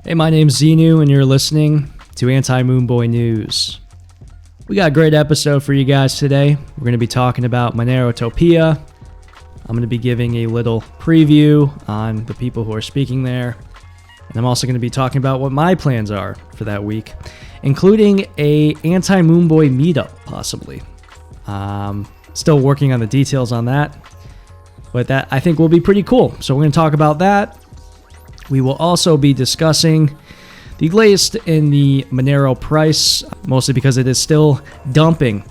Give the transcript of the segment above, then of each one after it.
Hey, my name's Xenu, and you're listening to Anti Moonboy News. We got a great episode for you guys today. We're going to be talking about Monerotopia. I'm going to be giving a little preview on the people who are speaking there. And I'm also going to be talking about what my plans are for that week, including a Anti Moonboy meetup, possibly. Still working on the details on that, but that I think will be pretty cool. So we're going to talk about that. We will also be discussing the latest in the Monero price, mostly because it is still dumping,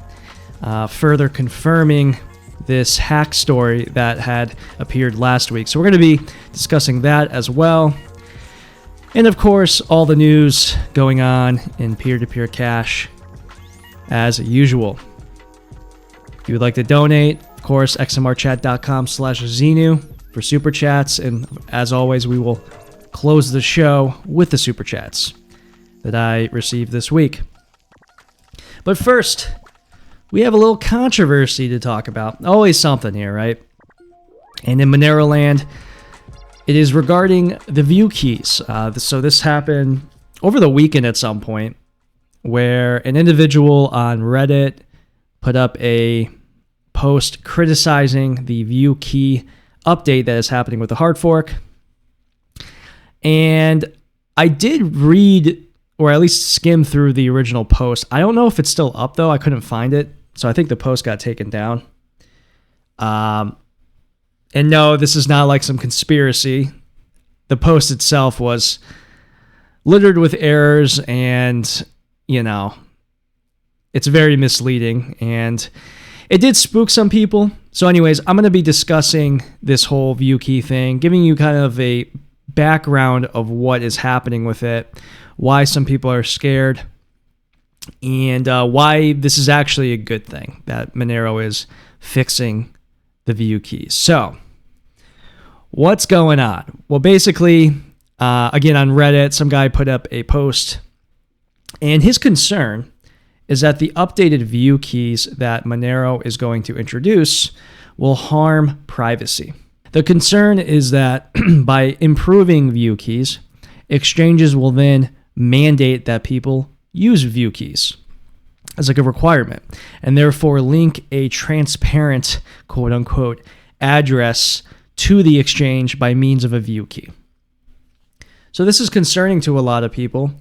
further confirming this hack story that had appeared last week. So we're going to be discussing that as well. And of course, all the news going on in peer-to-peer cash as usual. If you would like to donate, of course, xmrchat.com/xenu for Superchats. And as always, we will close the show with the Superchats that I received this week. But first, we have a little controversy to talk about. Always something here, right? And in Monero land, it is regarding the View Keys. So this happened over the weekend at some point, where an individual on Reddit put up a post criticizing the View Key update that is happening with the hard fork. And I did read, or at least skim through the original post. I don't know if it's still up, though. I couldn't find it. So I think the post got taken down. And no, this is not like some conspiracy. The post itself was littered with errors and, it's very misleading. And it did spook some people. So anyways, I'm going to be discussing this whole View Key thing, giving you kind of a background of what is happening with it, why some people are scared, and why this is actually a good thing that Monero is fixing the View Keys. So, what's going on? Well, basically, again, on Reddit, some guy put up a post, and his concern is that the updated View Keys that Monero is going to introduce will harm privacy. The concern is that by improving View Keys, exchanges will then mandate that people use View Keys as like a requirement, and therefore link a transparent, quote-unquote, address to the exchange by means of a View Key. So this is concerning to a lot of people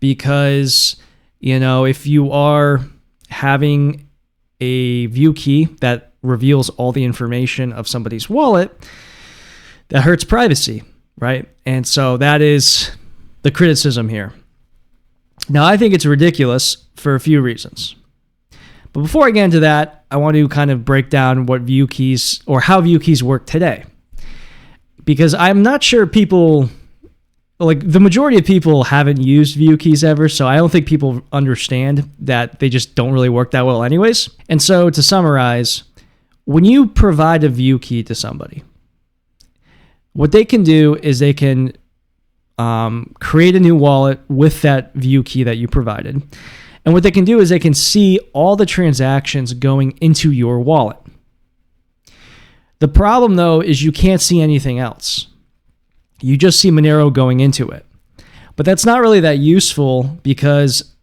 because, if you are having a View Key that reveals all the information of somebody's wallet, that hurts privacy, right? And so that is the criticism here. Now, I think it's ridiculous for a few reasons. But before I get into that, I want to kind of break down what View Keys, or how View Keys work today. Because I'm not sure people, like the majority of people haven't used View Keys ever, so I don't think people understand that they just don't really work that well anyways. And so to summarize, when you provide a View Key to somebody, what they can do is they can create a new wallet with that View Key that you provided. And what they can do is they can see all the transactions going into your wallet. The problem, though, is you can't see anything else. You just see Monero going into it. But that's not really that useful because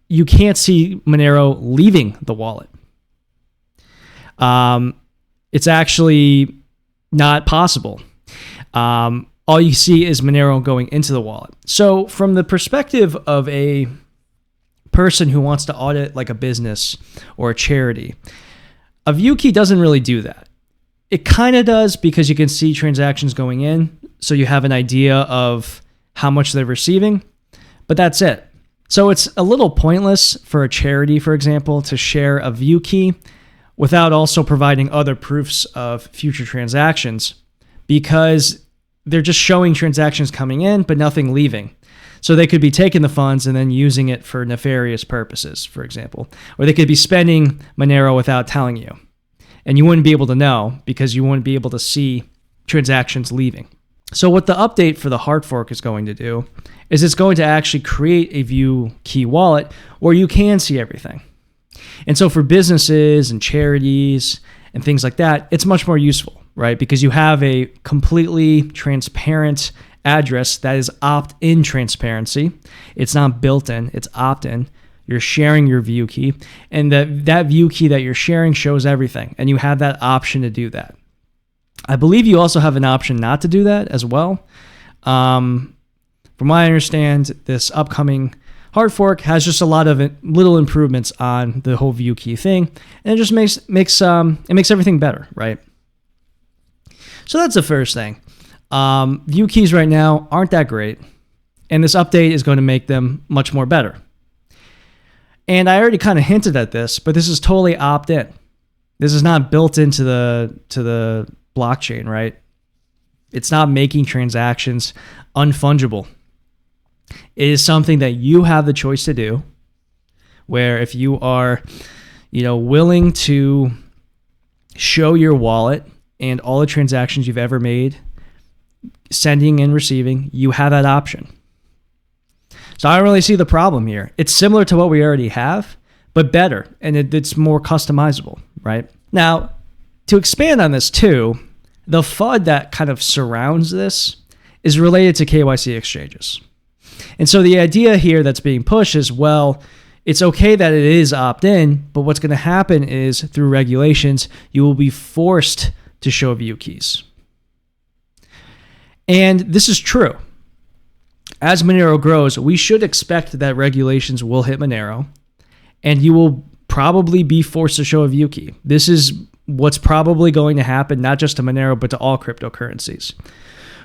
you can't see Monero leaving the wallet. It's actually not possible. All you see is Monero going into the wallet. So from the perspective of a person who wants to audit like a business or a charity, a View Key doesn't really do that. It kind of does because you can see transactions going in, so you have an idea of how much they're receiving, but that's it. So it's a little pointless for a charity, for example, to share a View Key without also providing other proofs of future transactions, because they're just showing transactions coming in, but nothing leaving. So they could be taking the funds and then using it for nefarious purposes, for example. Or they could be spending Monero without telling you. And you wouldn't be able to know because you wouldn't be able to see transactions leaving. So what the update for the hard fork is going to do is it's going to actually create a View Key wallet where you can see everything. And so for businesses and charities and things like that, it's much more useful, right? Because you have a completely transparent address that is opt-in transparency. It's not built-in, it's opt-in. You're sharing your view key, and that view key that you're sharing shows everything, and you have that option to do that. I believe you also have an option not to do that as well. From what I understand, this upcoming hard fork has just a lot of little improvements on the whole view key thing, and it just makes everything better, right? So that's the first thing. View keys right now aren't that great, and this update is going to make them much more better. And I already kind of hinted at this, but this is totally opt-in. This is not built into the blockchain, right? It's not making transactions unfungible. It is something that you have the choice to do, where if you are, willing to show your wallet and all the transactions you've ever made, sending and receiving, you have that option. So I don't really see the problem here. It's similar to what we already have, but better, and it's more customizable, right? Now, to expand on this too, the FUD that kind of surrounds this is related to KYC exchanges. And so the idea here that's being pushed is, well, it's okay that it is opt-in, but what's going to happen is through regulations, you will be forced to show view keys. And this is true. As Monero grows, we should expect that regulations will hit Monero, and you will probably be forced to show a view key. This is what's probably going to happen, not just to Monero, but to all cryptocurrencies,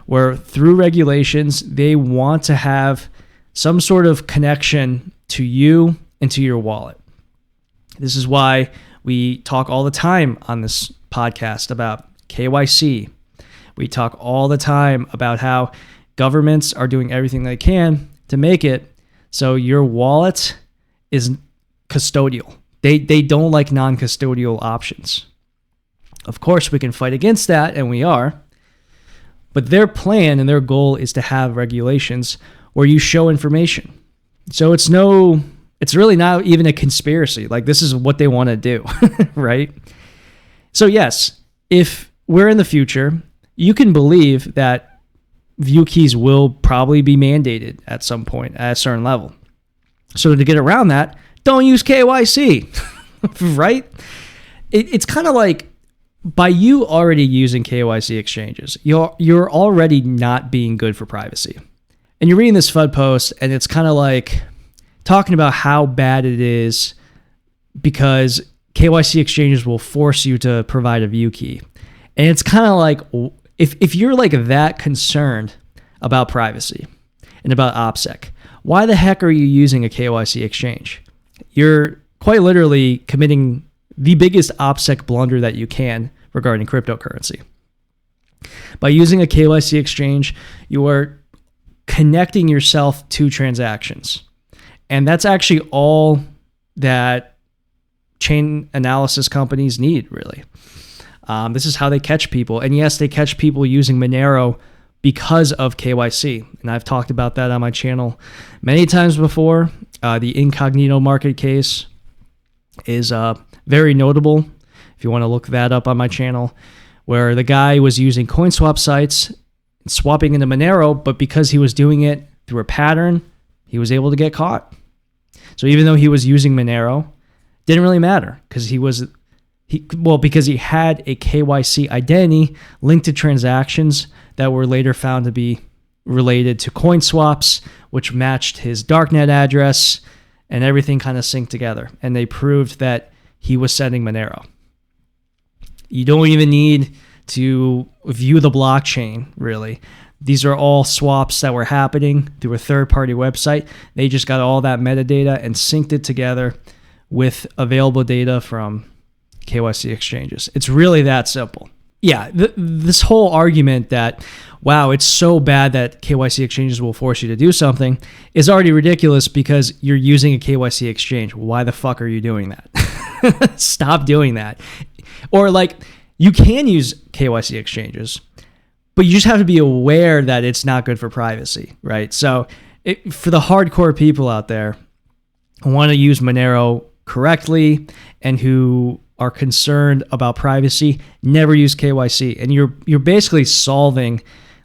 where through regulations, they want to have some sort of connection to you and to your wallet. This is why we talk all the time on this podcast about KYC. We talk all the time about how governments are doing everything they can to make it so your wallet is custodial. They don't like non-custodial options. Of course, we can fight against that, and we are. But their plan and their goal is to have regulations where you show information. So it's really not even a conspiracy. Like, this is what they want to do, right? So yes, if we're in the future, you can believe that view keys will probably be mandated at some point at a certain level. So to get around that, don't use KYC, right? It's kind of like, by you already using KYC exchanges, you're already not being good for privacy. And you're reading this FUD post, and it's kind of like talking about how bad it is because KYC exchanges will force you to provide a view key. And it's kind of like, if you're like that concerned about privacy and about OPSEC, why the heck are you using a KYC exchange? You're quite literally committing the biggest OPSEC blunder that you can regarding cryptocurrency. By using a KYC exchange, you are connecting yourself to transactions. And that's actually all that chain analysis companies need, really. This is how they catch people. And yes, they catch people using Monero because of KYC. And I've talked about that on my channel many times before. The incognito market case is very notable, if you want to look that up on my channel, where the guy was using CoinSwap sites, swapping into Monero, but because he was doing it through a pattern, he was able to get caught. So even though he was using Monero, didn't really matter because because he had a KYC identity linked to transactions that were later found to be related to CoinSwaps, which matched his darknet address, and everything kind of synced together. And they proved that he was sending Monero. You don't even need to view the blockchain, really. These are all swaps that were happening through a third-party website. They just got all that metadata and synced it together with available data from KYC exchanges. It's really that simple. Yeah, this whole argument that, wow, it's so bad that KYC exchanges will force you to do something is already ridiculous because you're using a KYC exchange. Why the fuck are you doing that? Stop doing that. Or like, you can use KYC exchanges, but you just have to be aware that it's not good for privacy, right? So for the hardcore people out there who want to use Monero correctly and who are concerned about privacy, never use KYC. And you're basically solving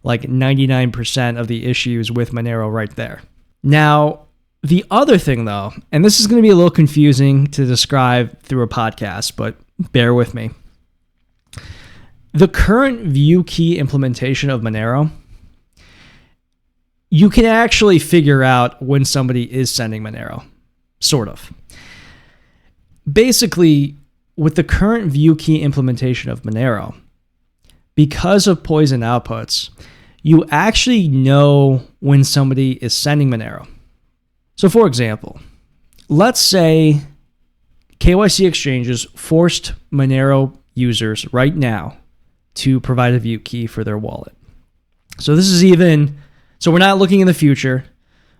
like 99% of the issues with Monero right there. Now, the other thing though, and this is going to be a little confusing to describe through a podcast, but bear with me. The current view key implementation of Monero, you can actually figure out when somebody is sending Monero, sort of. Basically, with the current view key implementation of Monero, because of poison outputs, you actually know when somebody is sending Monero. So for example, let's say KYC exchanges forced Monero users right now to provide a view key for their wallet. So we're not looking in the future.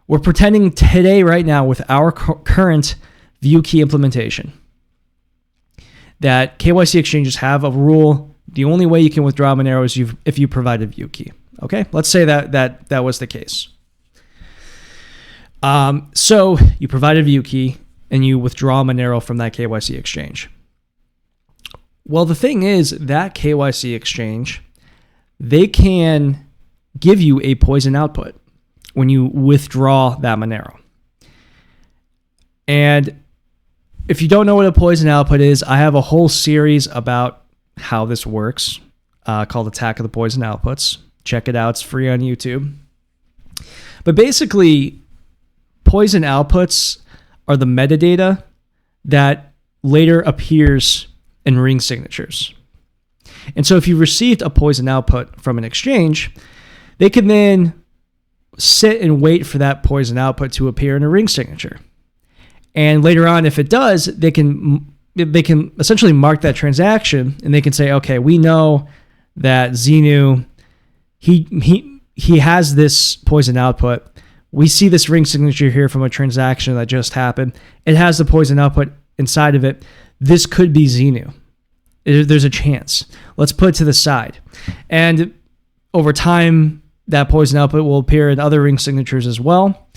We're pretending today, right now, with our current view key implementation, that KYC exchanges have a rule. The only way you can withdraw Monero is if you provide a view key. Okay, let's say that was the case. So you provide a view key and you withdraw Monero from that KYC exchange. Well, the thing is that KYC exchange, they can give you a poison output when you withdraw that Monero. And if you don't know what a poison output is, I have a whole series about how this works called Attack of the Poison Outputs. Check it out. It's free on YouTube. But basically, poison outputs are the metadata that later appears in ring signatures. And so if you received a poison output from an exchange, they can then sit and wait for that poison output to appear in a ring signature. And later on, if it does, they can essentially mark that transaction, and they can say, okay, we know that xenu, he has this poison output. We see this ring signature here from a transaction that just happened. It has the poison output inside of it. This could be xenu. There's a chance. Let's put it to the side. And over time, that poison output will appear in other ring signatures as well.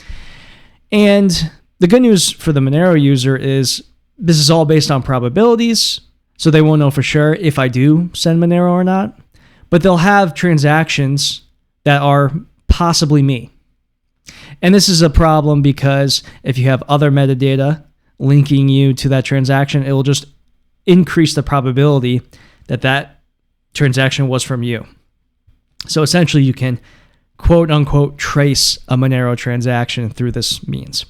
And the good news for the Monero user is this is all based on probabilities, so they won't know for sure if I do send Monero or not. But they'll have transactions that are possibly me. And this is a problem because if you have other metadata linking you to that transaction, it will just increase the probability that that transaction was from you. So essentially you can quote unquote trace a Monero transaction through this means.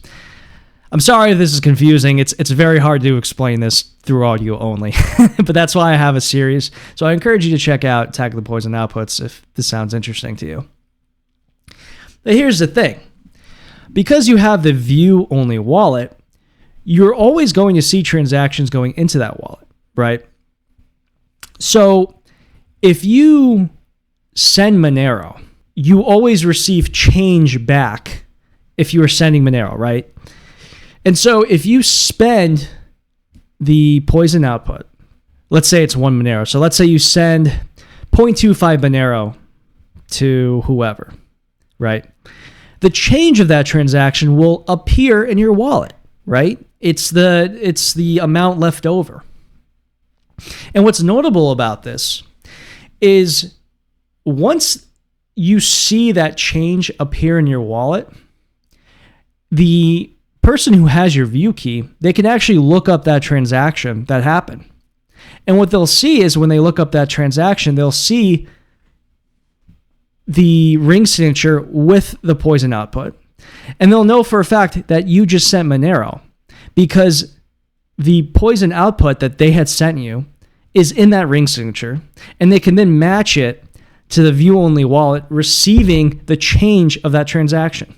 I'm sorry if this is confusing. It's very hard to explain this through audio only, but that's why I have a series. So I encourage you to check out Attack of the Poison Outputs if this sounds interesting to you. But here's the thing. Because you have the view-only wallet, you're always going to see transactions going into that wallet, right? So if you send Monero, you always receive change back if you are sending Monero, right? And so if you spend the poison output, let's say it's 1 Monero. So let's say you send 0.25 Monero to whoever, right? The change of that transaction will appear in your wallet, right? It's the amount left over. And what's notable about this is once you see that change appear in your wallet, the person who has your view key, they can actually look up that transaction that happened. And what they'll see is when they look up that transaction, they'll see the ring signature with the poison output. And they'll know for a fact that you just sent Monero because the poison output that they had sent you is in that ring signature. And they can then match it to the view-only wallet receiving the change of that transaction.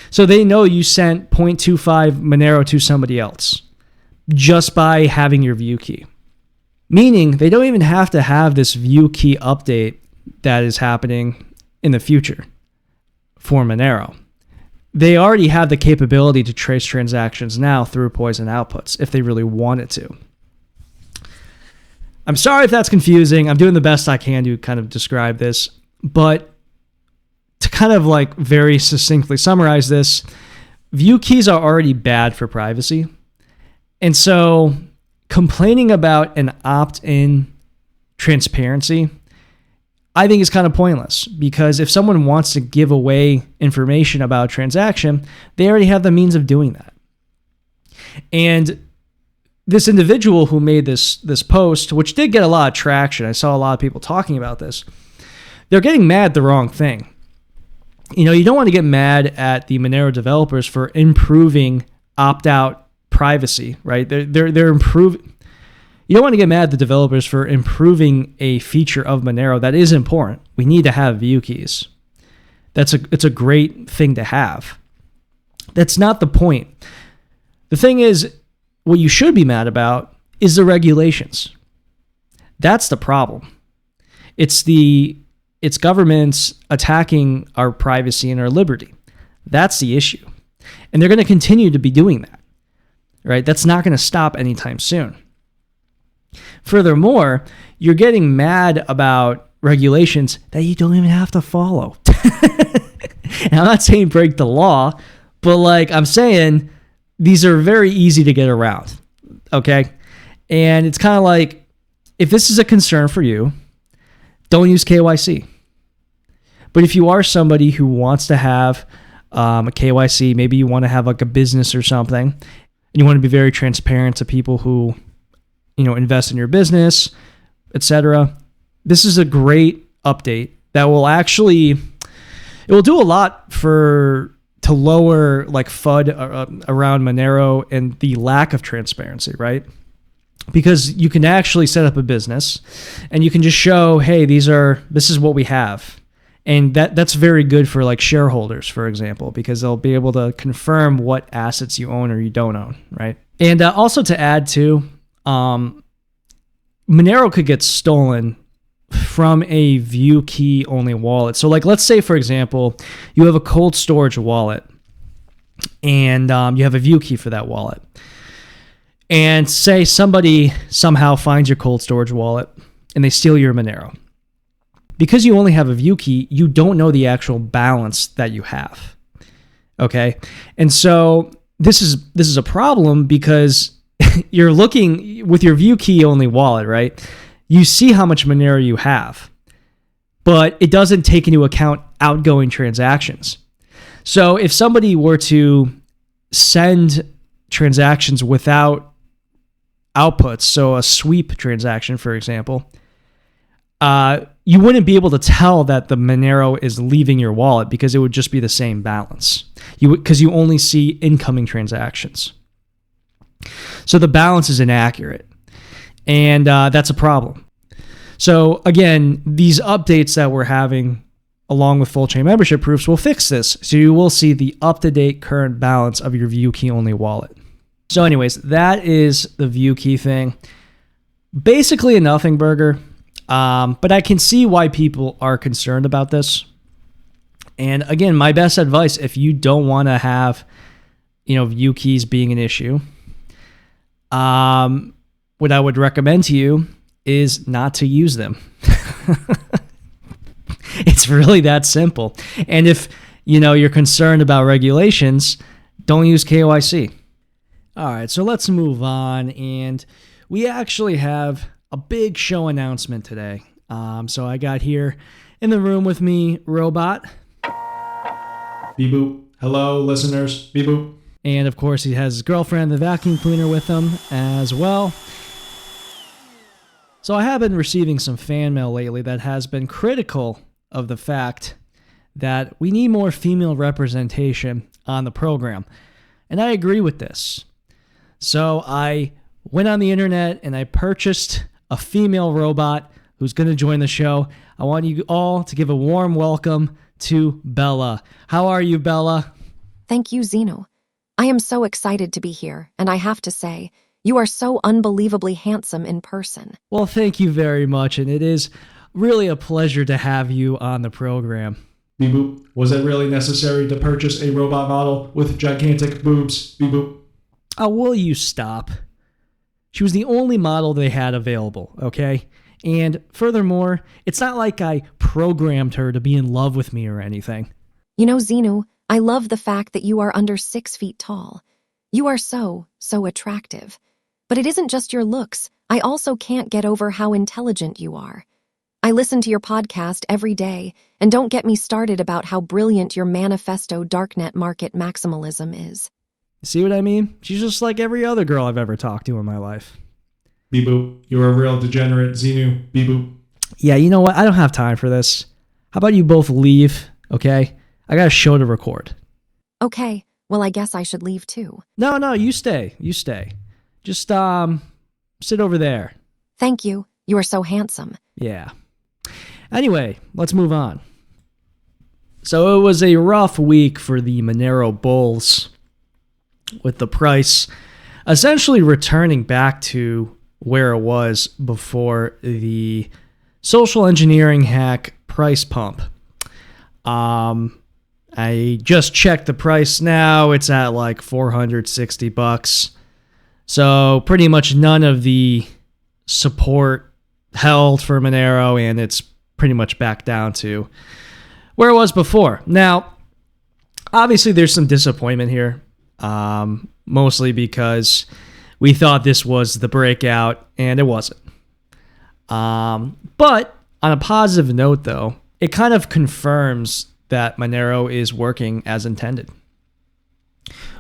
So they know you sent 0.25 Monero to somebody else just by having your view key. Meaning they don't even have to have this view key update that is happening in the future for Monero. They already have the capability to trace transactions now through poison outputs if they really wanted to. I'm sorry if that's confusing. I'm doing the best I can to kind of describe this, but to kind of like very succinctly summarize this, view keys are already bad for privacy. And so complaining about an opt-in transparency I think it's kind of pointless, because if someone wants to give away information about a transaction, they already have the means of doing that. And this individual who made this post, which did get a lot of traction, I saw a lot of people talking about this, they're getting mad at the wrong thing. You know, you don't want to get mad at the Monero developers for improving opt-out privacy, right? They're improving. You don't want to get mad at the developers for improving a feature of Monero that is important. We need to have view keys. It's a great thing to have. That's not the point. The thing is, what you should be mad about is the regulations. That's the problem. It's governments attacking our privacy and our liberty. That's the issue. And they're going to continue to be doing that, right? That's not going to stop anytime soon. Furthermore, you're getting mad about regulations that you don't even have to follow. And I'm not saying break the law, but like I'm saying, these are very easy to get around, okay? And it's kind of like, if this is a concern for you, don't use KYC. But if you are somebody who wants to have a KYC, maybe you want to have like a business or something, and you want to be very transparent to people who, you know, invest in your business, etc. This is a great update that will actually, it will do a lot to lower like FUD around Monero and the lack of transparency, right? Because you can actually set up a business and you can just show, hey, this is what we have. And that's very good for like shareholders, for example, because they'll be able to confirm what assets you own or you don't own, right? And also to add to, Monero could get stolen from a view key only wallet. So like, let's say, for example, you have a cold storage wallet and you have a view key for that wallet. And say somebody somehow finds your cold storage wallet and they steal your Monero. Because you only have a view key, you don't know the actual balance that you have. Okay? And so this is a problem, because you're looking with your view key only wallet, right? You see how much Monero you have, but it doesn't take into account outgoing transactions. So if somebody were to send transactions without outputs, so a sweep transaction, for example, you wouldn't be able to tell that the Monero is leaving your wallet, because it would just be the same balance. Because you only see incoming transactions. So the balance is inaccurate. And that's a problem. So again, these updates that we're having along with full chain membership proofs will fix this. So you will see the up-to-date current balance of your view key only wallet. So anyways, that is the view key thing. Basically a nothing burger. But I can see why people are concerned about this. And again, my best advice, if you don't want to have, view keys being an issue, what I would recommend to you is not to use them. It's really that simple. And if, you're concerned about regulations, don't use KYC. All right, so let's move on. And we actually have a big show announcement today. So I got here in the room with me, Robot. Beep boop. Hello, listeners. Beep boop. And of course, he has his girlfriend, the vacuum cleaner, with him as well. So I have been receiving some fan mail lately that has been critical of the fact that we need more female representation on the program. And I agree with this. So I went on the internet and I purchased a female robot who's going to join the show. I want you all to give a warm welcome to Bella. How are you, Bella? Thank you, xenu. I am so excited to be here, and I have to say, you are so unbelievably handsome in person. Well, thank you very much, and it is really a pleasure to have you on the program. Beep boop. Was it really necessary to purchase a robot model with gigantic boobs? Beep boop. Oh, will you stop? She was the only model they had available, okay? And furthermore, it's not like I programmed her to be in love with me or anything. Xenu, I love the fact that you are under 6 feet tall. You are so attractive. But it isn't just your looks. I also can't get over how intelligent you are. I listen to your podcast every day, and don't get me started about how brilliant your manifesto darknet market maximalism is. See what I mean? She's just like every other girl I've ever talked to in my life. Beep boop. You're a real degenerate, xenu. Beep boop. Yeah, you know what? I don't have time for this. How about you both leave, okay? I got a show to record. Okay, well, I guess I should leave too. No, you stay. You stay. Just, sit over there. Thank you. You are so handsome. Yeah. Anyway, let's move on. So it was a rough week for the Monero bulls, with the price essentially returning back to where it was before the social engineering hack price pump. I just checked the price now. It's at like $460. So pretty much none of the support held for Monero, and it's pretty much back down to where it was before. Now, obviously there's some disappointment here, mostly because we thought this was the breakout, and it wasn't. But on a positive note, though, it kind of confirms that Monero is working as intended.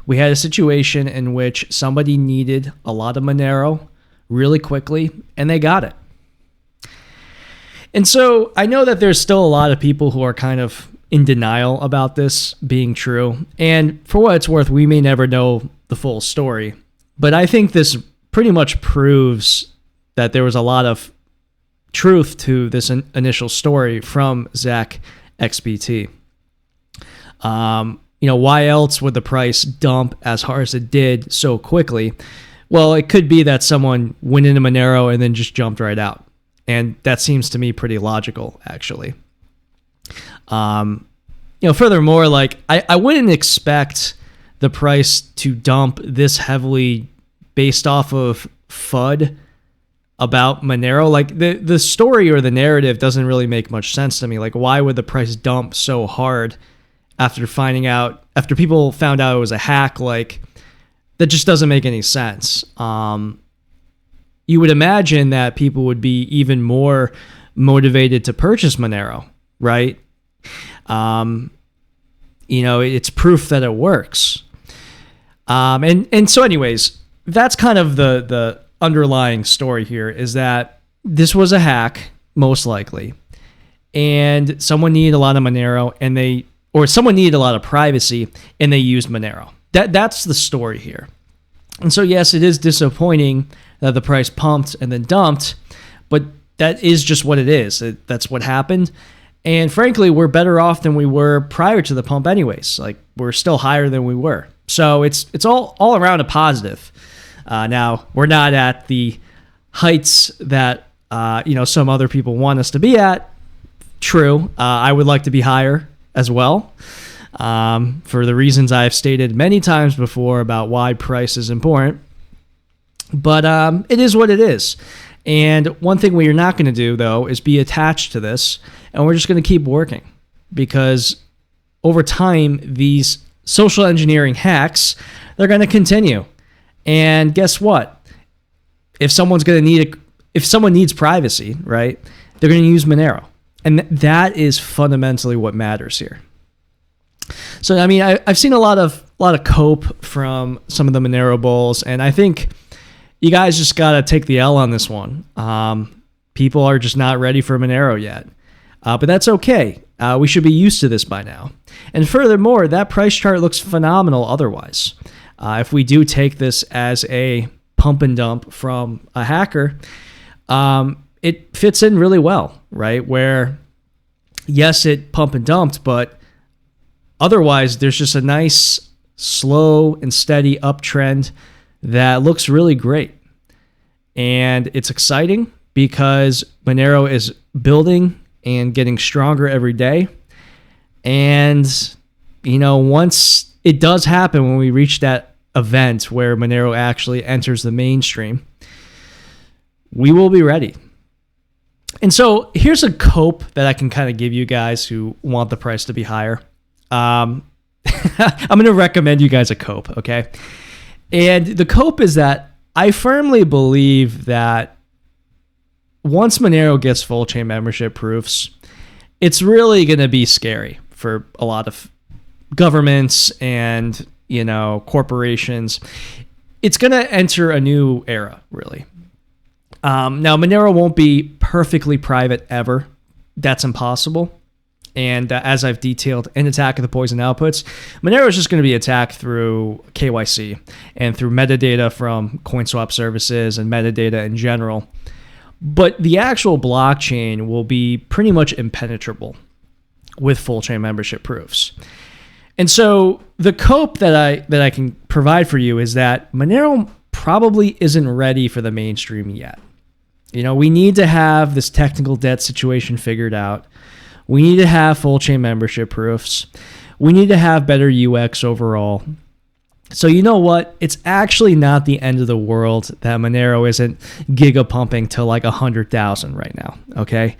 We had a situation in which somebody needed a lot of Monero really quickly, and they got it. And so I know that there's still a lot of people who are kind of in denial about this being true. And for what it's worth, we may never know the full story. But I think this pretty much proves that there was a lot of truth to this initial story from Zach XBT. Why else would the price dump as hard as it did so quickly? Well, it could be that someone went into Monero and then just jumped right out. And that seems to me pretty logical, actually. Furthermore, like I wouldn't expect the price to dump this heavily based off of FUD about Monero. Like the story or the narrative doesn't really make much sense to me. Like, why would the price dump so hard after people found out it was a hack? Like, that just doesn't make any sense. You would imagine that people would be even more motivated to purchase Monero, right? It's proof that it works. And so anyways, that's kind of the underlying story here, is that this was a hack, most likely, and someone needed a lot of Monero, or someone needed a lot of privacy, and they used Monero. That's the story here. And so yes, it is disappointing that the price pumped and then dumped, but that is just what it is. That's what happened. And frankly, we're better off than we were prior to the pump anyways. Like, we're still higher than we were. So it's all around a positive. Now, we're not at the heights that some other people want us to be at. True. I would like to be higher as well, for the reasons I've stated many times before about why price is important. But it is what it is. And one thing we are not going to do, though, is be attached to this, and we're just going to keep working, because over time, these social engineering hacks, they're going to continue. And guess what? If someone needs privacy, right, they're going to use Monero. And that is fundamentally what matters here. So, I mean, I've seen a lot of cope from some of the Monero bulls, and I think you guys just got to take the L on this one. People are just not ready for Monero yet. But that's okay. We should be used to this by now. And furthermore, that price chart looks phenomenal otherwise. If we do take this as a pump and dump from a hacker, it fits in really well, right? Where, yes, it pump and dumped, but otherwise there's just a nice, slow and steady uptrend that looks really great. And it's exciting because Monero is building and getting stronger every day. And, once it does happen, when we reach that event where Monero actually enters the mainstream, we will be ready. And so here's a cope that I can kind of give you guys who want the price to be higher. I'm going to recommend you guys a cope, okay? And the cope is that I firmly believe that once Monero gets full chain membership proofs, it's really going to be scary for a lot of governments and, corporations. It's going to enter a new era, really. Now, Monero won't be perfectly private ever. That's impossible. And as I've detailed in Attack of the Poison Outputs, Monero is just going to be attacked through KYC and through metadata from CoinSwap services and metadata in general. But the actual blockchain will be pretty much impenetrable with full chain membership proofs. And so the cope that I can provide for you is that Monero probably isn't ready for the mainstream yet. We need to have this technical debt situation figured out. We need to have full chain membership proofs. We need to have better UX overall. So you know what? It's actually not the end of the world that Monero isn't gigapumping to like 100,000 right now, okay?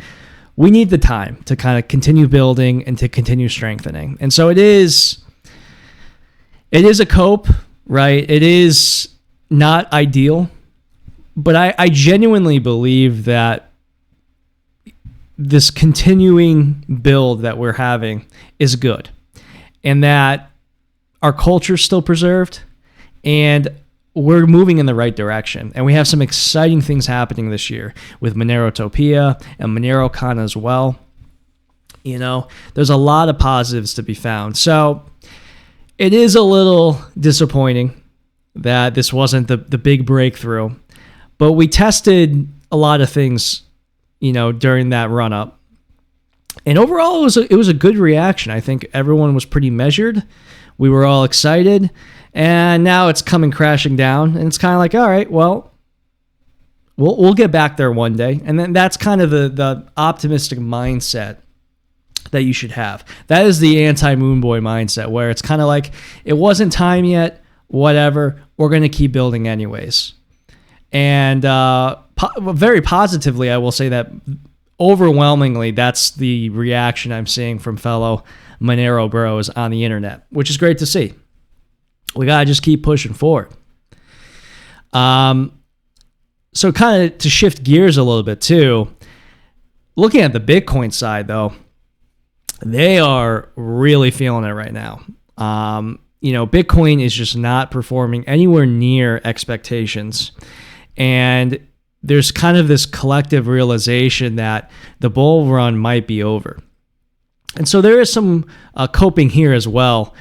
We need the time to kind of continue building and to continue strengthening. And so it is a cope, right? It is not ideal, but I genuinely believe that this continuing build that we're having is good, and that our culture's still preserved, and we're moving in the right direction. And we have some exciting things happening this year with Monerotopia and MoneroCon as well. There's a lot of positives to be found. So it is a little disappointing that this wasn't the big breakthrough, but we tested a lot of things during that run up. And overall, it was a good reaction. I think everyone was pretty measured. We were all excited. And now it's coming crashing down. And it's kind of like, all right, well, we'll get back there one day. And then that's kind of the optimistic mindset that you should have. That is the Anti Moonboy mindset, where it's kind of like, it wasn't time yet, whatever, we're going to keep building anyways. And very positively, I will say that overwhelmingly, that's the reaction I'm seeing from fellow Monero bros on the internet, which is great to see. We got to just keep pushing forward. So kind of to shift gears a little bit too, looking at the Bitcoin side though, they are really feeling it right now. Bitcoin is just not performing anywhere near expectations. And there's kind of this collective realization that the bull run might be over. And so there is some coping here as well.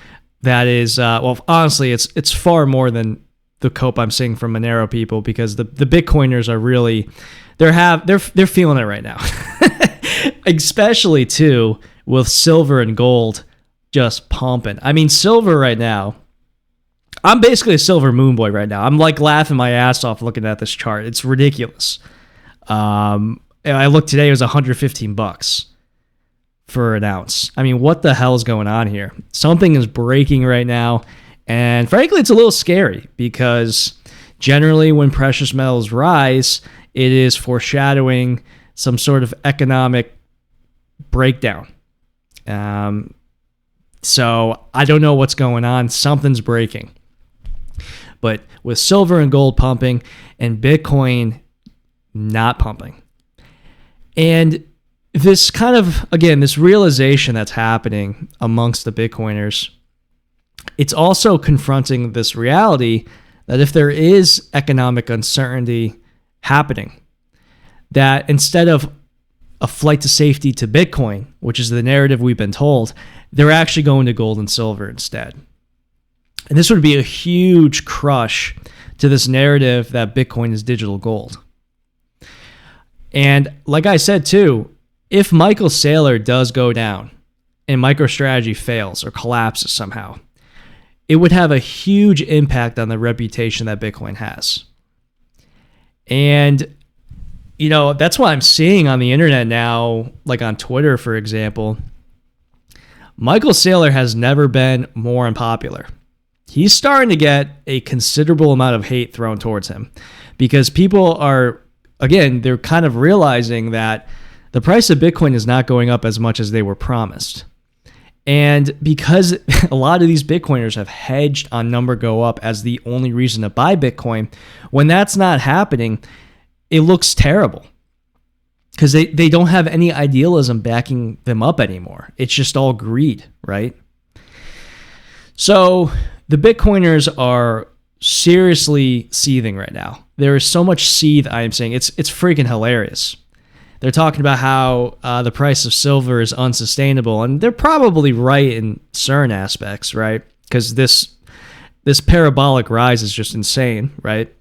That is, honestly, it's far more than the cope I'm seeing from Monero people, because the Bitcoiners are really, they're feeling it right now, especially too with silver and gold just pumping. I mean, silver right now, I'm basically a silver moonboy right now. I'm like laughing my ass off looking at this chart. It's ridiculous. I looked today, it was $115 for an ounce. I mean, what the hell is going on here? Something is breaking right now. And frankly, it's a little scary, because generally when precious metals rise, it is foreshadowing some sort of economic breakdown. So I don't know what's going on. Something's breaking. But with silver and gold pumping and Bitcoin not pumping, and this kind of, again, this realization that's happening amongst the Bitcoiners, it's also confronting this reality that if there is economic uncertainty happening, that instead of a flight to safety to Bitcoin, which is the narrative we've been told, they're actually going to gold and silver instead. And this would be a huge crush to this narrative that Bitcoin is digital gold. And like I said too, if Michael Saylor does go down and MicroStrategy fails or collapses somehow, it would have a huge impact on the reputation that Bitcoin has. And, that's what I'm seeing on the internet now, like on Twitter, for example. Michael Saylor has never been more unpopular. He's starting to get a considerable amount of hate thrown towards him, because people are, again, they're kind of realizing that the price of Bitcoin is not going up as much as they were promised. And because a lot of these Bitcoiners have hedged on number go up as the only reason to buy Bitcoin, when that's not happening, it looks terrible. because they don't have any idealism backing them up anymore. It's just all greed, right? So the Bitcoiners are seriously seething right now. There is so much seethe, I am saying. It's freaking hilarious. They're talking about how the price of silver is unsustainable, and they're probably right in certain aspects, right? Because this parabolic rise is just insane, right?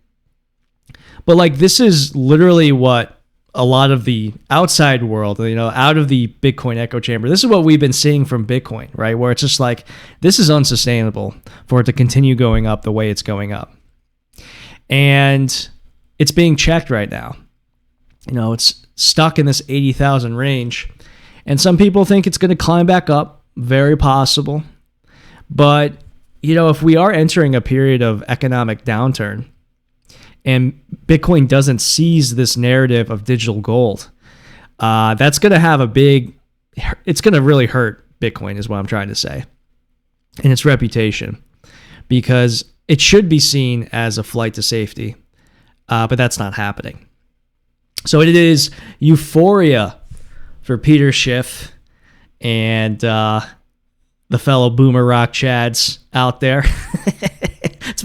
But like, this is literally what a lot of the outside world, out of the Bitcoin echo chamber, this is what we've been seeing from Bitcoin, right? Where it's just like, this is unsustainable for it to continue going up the way it's going up. And it's being checked right now. It's stuck in this 80,000 range. And some people think it's going to climb back up. Very possible. But, if we are entering a period of economic downturn, and Bitcoin doesn't seize this narrative of digital gold, that's going to have it's going to really hurt Bitcoin, is what I'm trying to say, and its reputation, because it should be seen as a flight to safety, but that's not happening. So it is euphoria for Peter Schiff and the fellow boomer rock chads out there. It's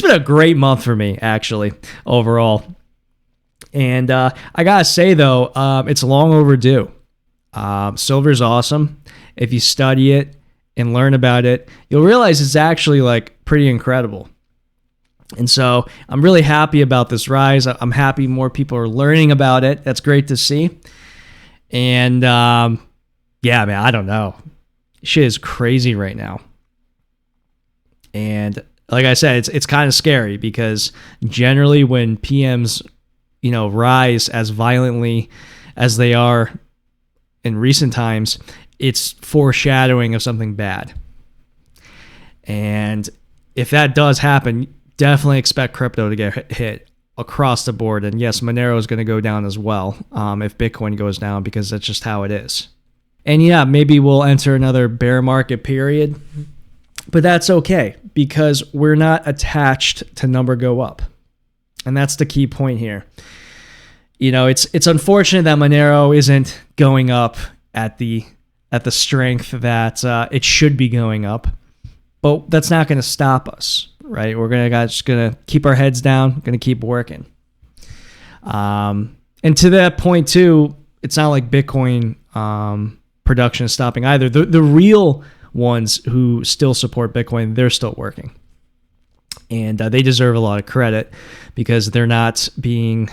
been a great month for me, actually, overall. And I gotta say though, it's long overdue. Silver's awesome. If you study it and learn about it, you'll realize it's actually like pretty incredible. And so I'm really happy about this rise. I'm happy more people are learning about it. That's great to see. And yeah, man, I don't know. Shit is crazy right now. And like I said, it's kind of scary, because generally when PMs, rise as violently as they are in recent times, it's foreshadowing of something bad. And if that does happen, definitely expect crypto to get hit across the board. And yes, Monero is going to go down as well if Bitcoin goes down, because that's just how it is. And yeah, maybe we'll enter another bear market period. But that's okay, because we're not attached to number go up. And that's the key point here. It's unfortunate that Monero isn't going up at the strength that it should be going up. But that's not going to stop us, right? We're just going to keep our heads down, going to keep working. And to that point too, it's not like Bitcoin production is stopping either. The real ones who still support Bitcoin, they're still working. And they deserve a lot of credit, because they're not being,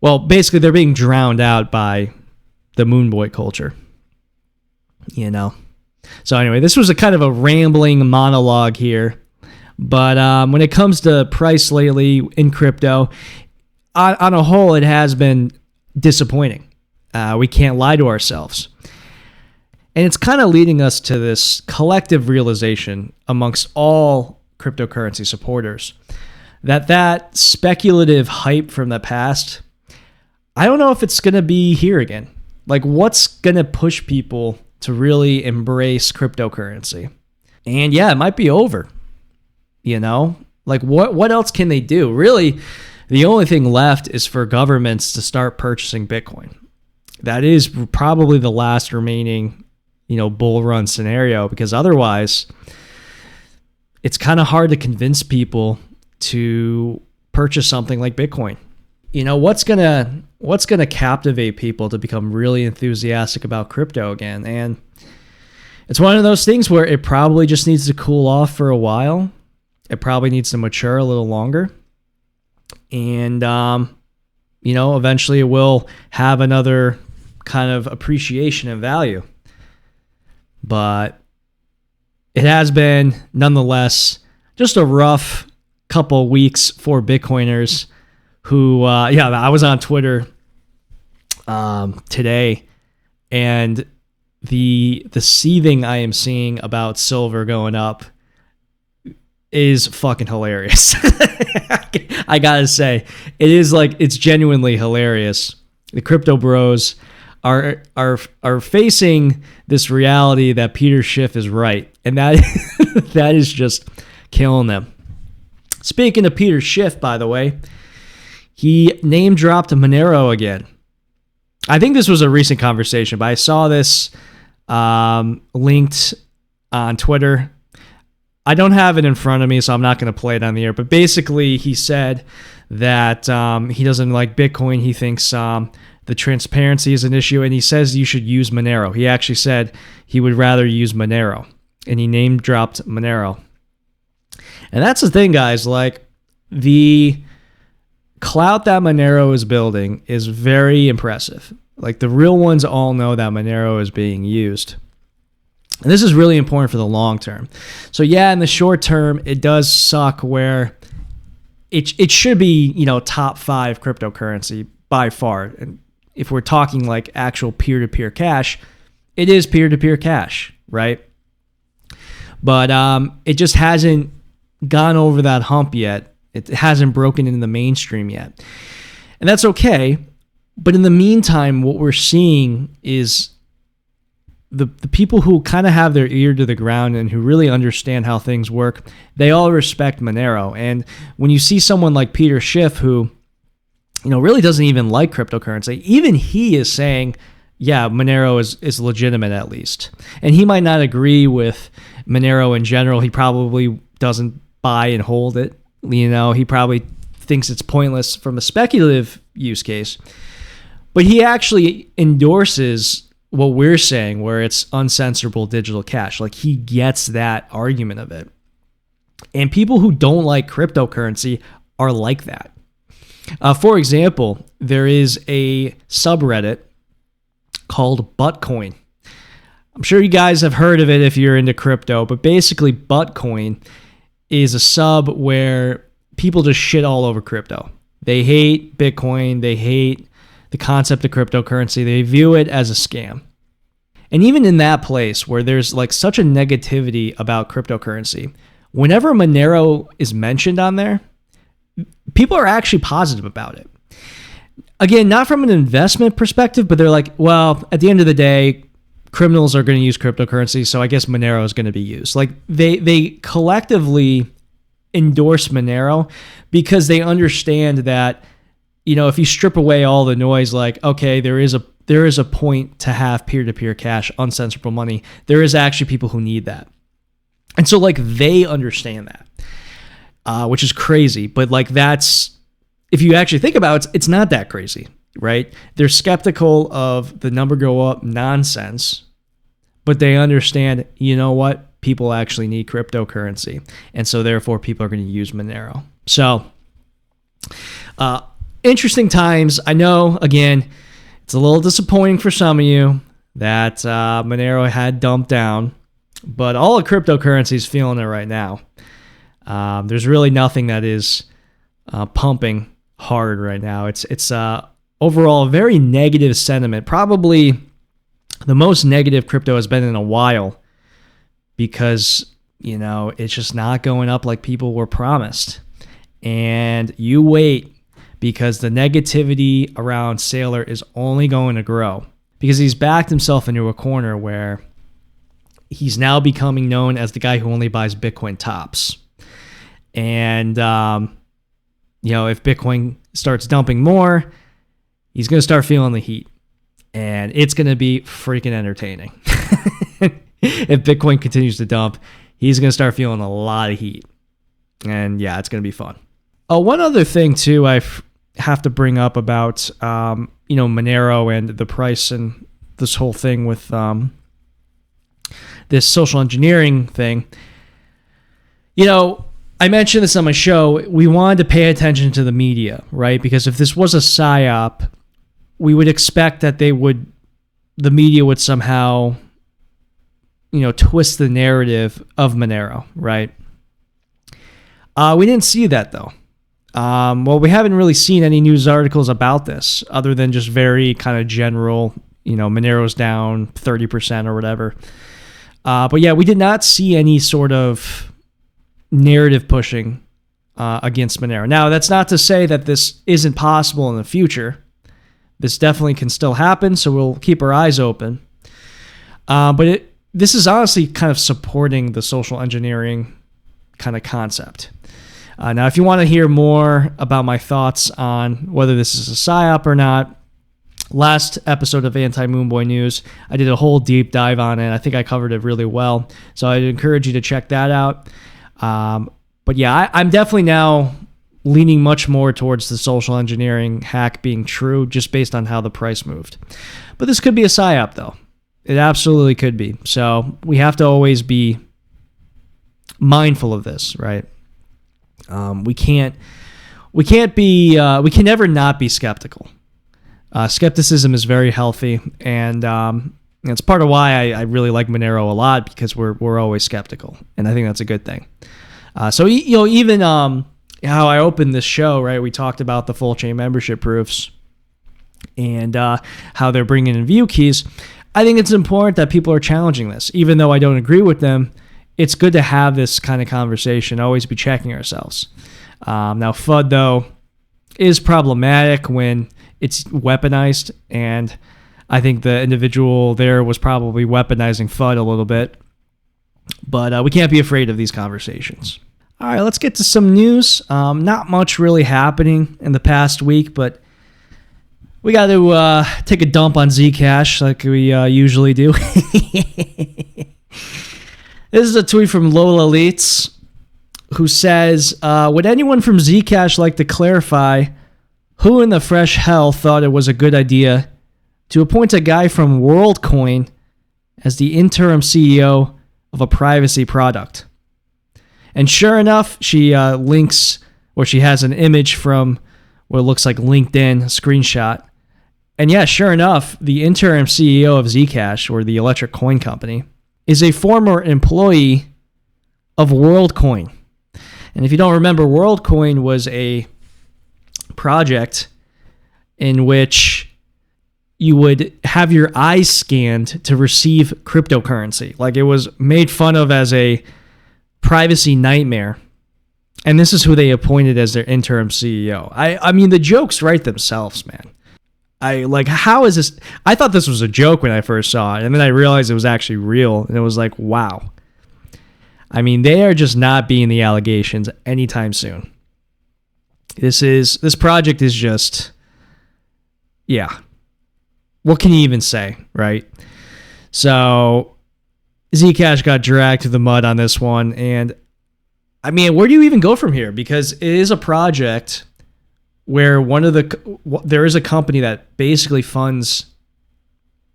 basically they're being drowned out by the Moonboy culture, So anyway, this was a kind of a rambling monologue here. But when it comes to price lately in crypto, on a whole, it has been disappointing. We can't lie to ourselves. And it's kind of leading us to this collective realization amongst all cryptocurrency supporters that speculative hype from the past, I don't know if it's going to be here again. Like, what's going to push people to really embrace cryptocurrency? And yeah, it might be over. Like, what else can they do? Really, the only thing left is for governments to start purchasing Bitcoin. That is probably the last remaining bull run scenario, because otherwise it's kind of hard to convince people to purchase something like Bitcoin. What's gonna captivate people to become really enthusiastic about crypto again? And it's one of those things where it probably just needs to cool off for a while. It probably needs to mature a little longer. And eventually it will have another kind of appreciation and value. But it has been, nonetheless, just a rough couple weeks for Bitcoiners who, I was on Twitter today, and the seething I am seeing about silver going up is fucking hilarious. I gotta say, it's genuinely hilarious. The crypto bros are facing this reality that Peter Schiff is right, and that that is just killing them. Speaking of Peter Schiff, by the way, he name dropped Monero again. I think this was a recent conversation, but I saw this linked on Twitter. I don't have it in front of me, so I'm not going to play it on the air. But basically, he said that he doesn't like Bitcoin. He thinks the transparency is an issue, and he says you should use Monero. He actually said he would rather use Monero, and he name dropped Monero. And that's the thing, guys. Like, the clout that Monero is building is very impressive. Like, the real ones all know that Monero is being used. And this is really important for the long term. So yeah, in the short term, it does suck where it should be, top 5 cryptocurrency by far. And if we're talking like actual peer-to-peer cash, it is peer-to-peer cash, right? But it just hasn't gone over that hump yet. It hasn't broken into the mainstream yet. And that's okay. But in the meantime, what we're seeing is the people who kind of have their ear to the ground and who really understand how things work, they all respect Monero. And when you see someone like Peter Schiff, who really doesn't even like cryptocurrency, even he is saying, yeah, Monero is legitimate at least. And he might not agree with Monero in general. He probably doesn't buy and hold it. He probably thinks it's pointless from a speculative use case. But he actually endorses what we're saying, where it's uncensorable digital cash. Like, he gets that argument of it. And people who don't like cryptocurrency are like that. For example, there is a subreddit called Buttcoin. I'm sure you guys have heard of it if you're into crypto, but basically Buttcoin is a sub where people just shit all over crypto. They hate Bitcoin. They hate the concept of cryptocurrency. They view it as a scam. And even in that place where there's like such a negativity about cryptocurrency, whenever Monero is mentioned on there, people are actually positive about it. Again, not from an investment perspective, but they're like, well, at the end of the day, criminals are going to use cryptocurrency, so I guess Monero is going to be used. Like, they collectively endorse Monero because they understand that, if you strip away all the noise, like, okay, there is a point to have peer-to-peer cash, uncensorable money. There is actually people who need that. And so, like, they understand that, which is crazy. But, like, that's, if you actually think about it, it's not that crazy, right? They're skeptical of the number go up nonsense, but they understand, what? People actually need cryptocurrency. And so, therefore, people are going to use Monero. So, interesting times. I know, again, it's a little disappointing for some of you that Monero had dumped down, but all of cryptocurrency is feeling it right now. There's really nothing that is pumping hard right now. It's overall a very negative sentiment. Probably the most negative crypto has been in a while because, it's just not going up like people were promised. And you wait, because the negativity around Saylor is only going to grow because he's backed himself into a corner where he's now becoming known as the guy who only buys Bitcoin tops. And, if Bitcoin starts dumping more, he's going to start feeling the heat. And it's going to be freaking entertaining. If Bitcoin continues to dump, he's going to start feeling a lot of heat. And yeah, it's going to be fun. Oh, one other thing too, I have to bring up about, Monero and the price and this whole thing with this social engineering thing. I mentioned this on my show. We wanted to pay attention to the media, right? Because if this was a psyop, we would expect that the media would somehow, twist the narrative of Monero, right? We didn't see that though. Well, we haven't really seen any news articles about this other than just very kind of general, Monero's down 30% or whatever. But yeah, we did not see any sort of narrative pushing against Monero. Now, that's not to say that this isn't possible in the future. This definitely can still happen, so we'll keep our eyes open. But this is honestly kind of supporting the social engineering kind of concept. Now, if you want to hear more about my thoughts on whether this is a psyop or not, last episode of Anti Moonboy News, I did a whole deep dive on it. I think I covered it really well. So I'd encourage you to check that out. But yeah, I'm definitely now leaning much more towards the social engineering hack being true just based on how the price moved. But this could be a psyop, though. It absolutely could be. So we have to always be mindful of this, right? We can never not be skeptical. Skepticism is very healthy, and it's part of why I really like Monero a lot, because we're always skeptical, and I think that's a good thing. So even how I opened this show, right? We talked about the full chain membership proofs and how they're bringing in view keys. I think it's important that people are challenging this, even though I don't agree with them. It's good to have this kind of conversation. Always be checking ourselves. Now, FUD though is problematic when it's weaponized, and I think the individual there was probably weaponizing FUD a little bit. But we can't be afraid of these conversations. All right, let's get to some news. Not much really happening in the past week, but we got to take a dump on Zcash like we usually do. This is a tweet from Lola Leets, who says, would anyone from Zcash like to clarify who in the fresh hell thought it was a good idea to appoint a guy from WorldCoin as the interim CEO of a privacy product? And sure enough, she links, or she has an image from what looks like LinkedIn screenshot. And yeah, sure enough, the interim CEO of Zcash, or the electric coin company, is a former employee of WorldCoin. And if you don't remember, WorldCoin was a project in which you would have your eyes scanned to receive cryptocurrency. Like, it was made fun of as a privacy nightmare. And this is who they appointed as their interim CEO. I mean, the jokes write themselves, man. How is this? I thought this was a joke when I first saw it, and then I realized it was actually real, and it was like, wow. I mean, they are just not being the allegations anytime soon. This project is just, yeah. What can you even say, right? So Zcash got dragged through the mud on this one, and I mean, where do you even go from here? Because it is a project where there is a company that basically funds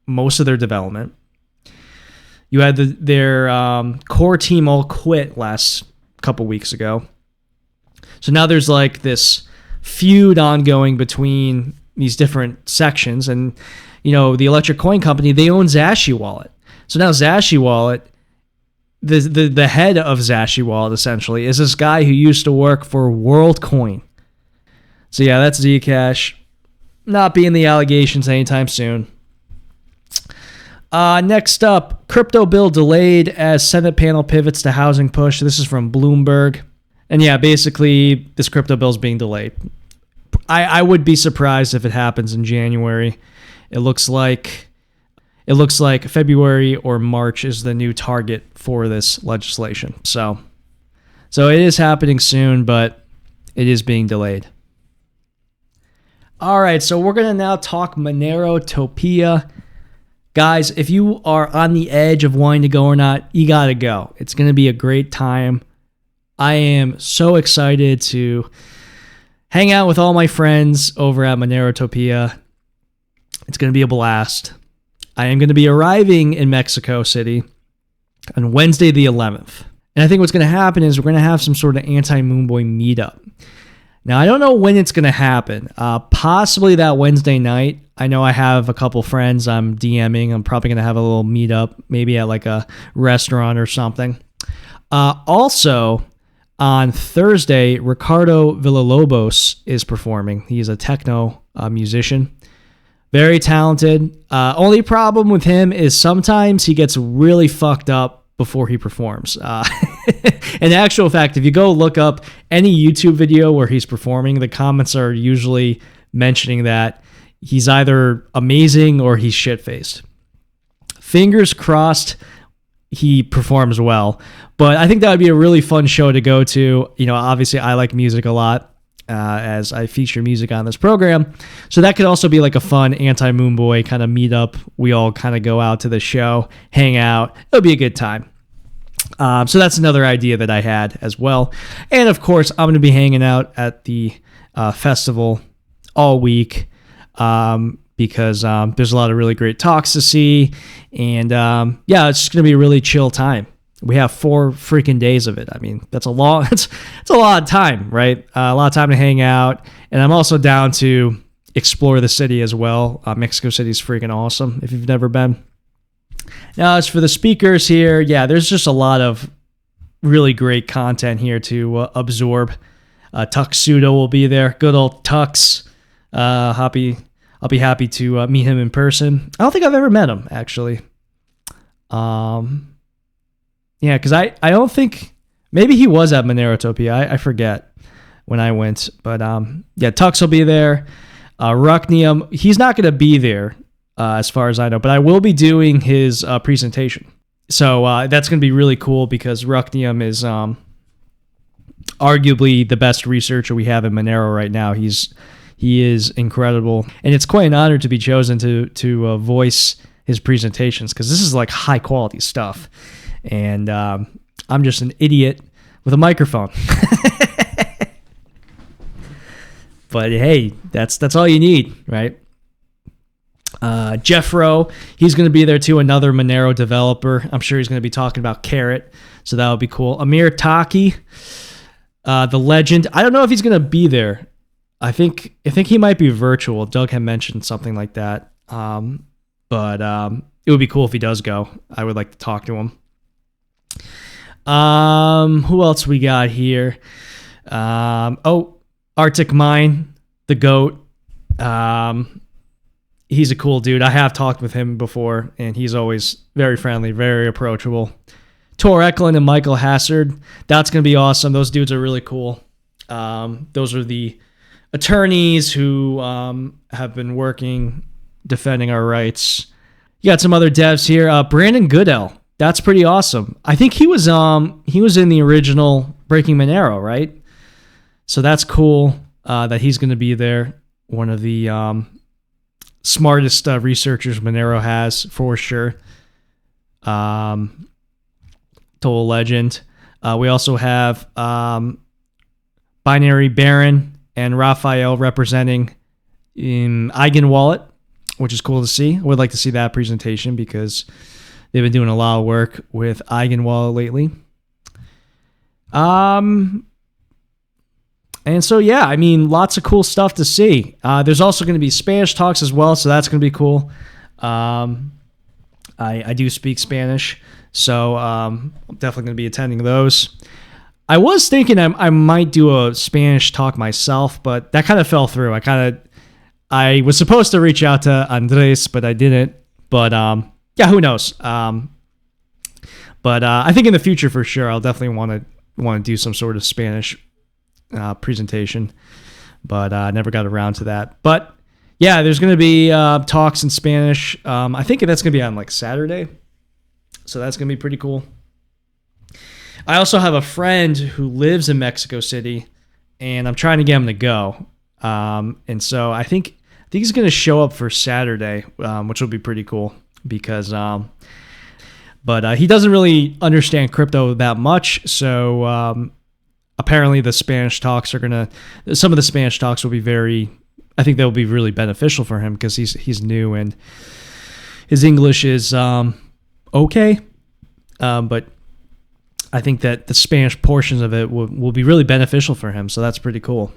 most of their development. You had their core team all quit last couple weeks ago. So now there's like this feud ongoing between these different sections. And, you know, the electric coin company, they own Xenu. So now Xenu, the head of Xenu essentially, is this guy who used to work for WorldCoin. So yeah, that's Zcash. Not being the allegations anytime soon. Next up, crypto bill delayed as Senate panel pivots to housing push. This is from Bloomberg. And yeah, basically, this crypto bill is being delayed. I would be surprised if it happens in January. It looks like February or March is the new target for this legislation. So it is happening soon, but it is being delayed. All right, so we're going to now talk Monerotopia. Guys, if you are on the edge of wanting to go or not, you got to go. It's going to be a great time. I am so excited to hang out with all my friends over at Monerotopia. It's going to be a blast. I am going to be arriving in Mexico City on Wednesday the 11th. And I think what's going to happen is we're going to have some sort of Anti Moonboy meetup. Now, I don't know when it's going to happen. Possibly that Wednesday night. I know I have a couple friends I'm DMing. I'm probably going to have a little meetup, maybe at like a restaurant or something. Also, on Thursday, Ricardo Villalobos is performing. He's a techno musician. Very talented. Only problem with him is sometimes he gets really fucked up before he performs. In actual fact, if you go look up any YouTube video where he's performing, the comments are usually mentioning that he's either amazing or he's shit-faced. Fingers crossed he performs well. But I think that would be a really fun show to go to. You know, obviously I like music a lot. as I feature music on this program. So that could also be like a fun Anti Moonboy kind of meetup. We all kind of go out to the show, hang out. It'll be a good time. So that's another idea that I had as well. And of course, I'm going to be hanging out at the festival all week because there's a lot of really great talks to see. And yeah, it's just going to be a really chill time. We have 4 freaking days of it. I mean, that's a lot. It's a lot of time, right? A lot of time to hang out. And I'm also down to explore the city as well. Mexico City is freaking awesome if you've never been. Now, as for the speakers here, yeah, there's just a lot of really great content here to absorb. Tuxedo will be there. Good old Tux. I'll be happy to meet him in person. I don't think I've ever met him, actually. Yeah, because I don't think... Maybe he was at Monerotopia. I forget when I went. But yeah, Tux will be there. Rucknium, he's not going to be there as far as I know. But I will be doing his presentation. So that's going to be really cool because Rucknium is arguably the best researcher we have in Monero right now. He is incredible. And it's quite an honor to be chosen to voice his presentations because this is like high quality stuff. And I'm just an idiot with a microphone. But hey, that's all you need, right? Jeffro, he's going to be there too, another Monero developer. I'm sure he's going to be talking about Carrot, so that would be cool. Amir Taki, the legend. I don't know if he's going to be there. I think he might be virtual. Doug had mentioned something like that. But it would be cool if he does go. I would like to talk to him. Who else we got here? Arctic Mine, the GOAT. He's a cool dude. I have talked with him before, and he's always very friendly, very approachable. Tor Eklund and Michael Hassard. That's going to be awesome. Those dudes are really cool. Those are the attorneys who have been working, defending our rights. You got some other devs here. Brandon Goodell. That's pretty awesome. I think he was in the original Breaking Monero, right? So that's cool that he's going to be there. One of the smartest researchers Monero has, for sure. Total legend. We also have Binary Baron and Raphael representing in Eigenwallet, which is cool to see. I would like to see that presentation because they've been doing a lot of work with Eigenwallet lately. And so, yeah, I mean, lots of cool stuff to see. There's also going to be Spanish talks as well, so that's going to be cool. I do speak Spanish, so I'm definitely going to be attending those. I was thinking I might do a Spanish talk myself, but that kind of fell through. I was supposed to reach out to Andres, but I didn't. But yeah, who knows? But I think in the future, for sure, I'll definitely want to do some sort of Spanish presentation. But I never got around to that. But yeah, there's going to be talks in Spanish. I think that's going to be on like Saturday. So that's going to be pretty cool. I also have a friend who lives in Mexico City, and I'm trying to get him to go. And so I think he's going to show up for Saturday, which will be pretty cool because, but he doesn't really understand crypto that much. So apparently the Spanish talks some of the Spanish talks will be I think they'll be really beneficial for him because he's new and his English is okay. But I think that the Spanish portions of it will be really beneficial for him. So that's pretty cool.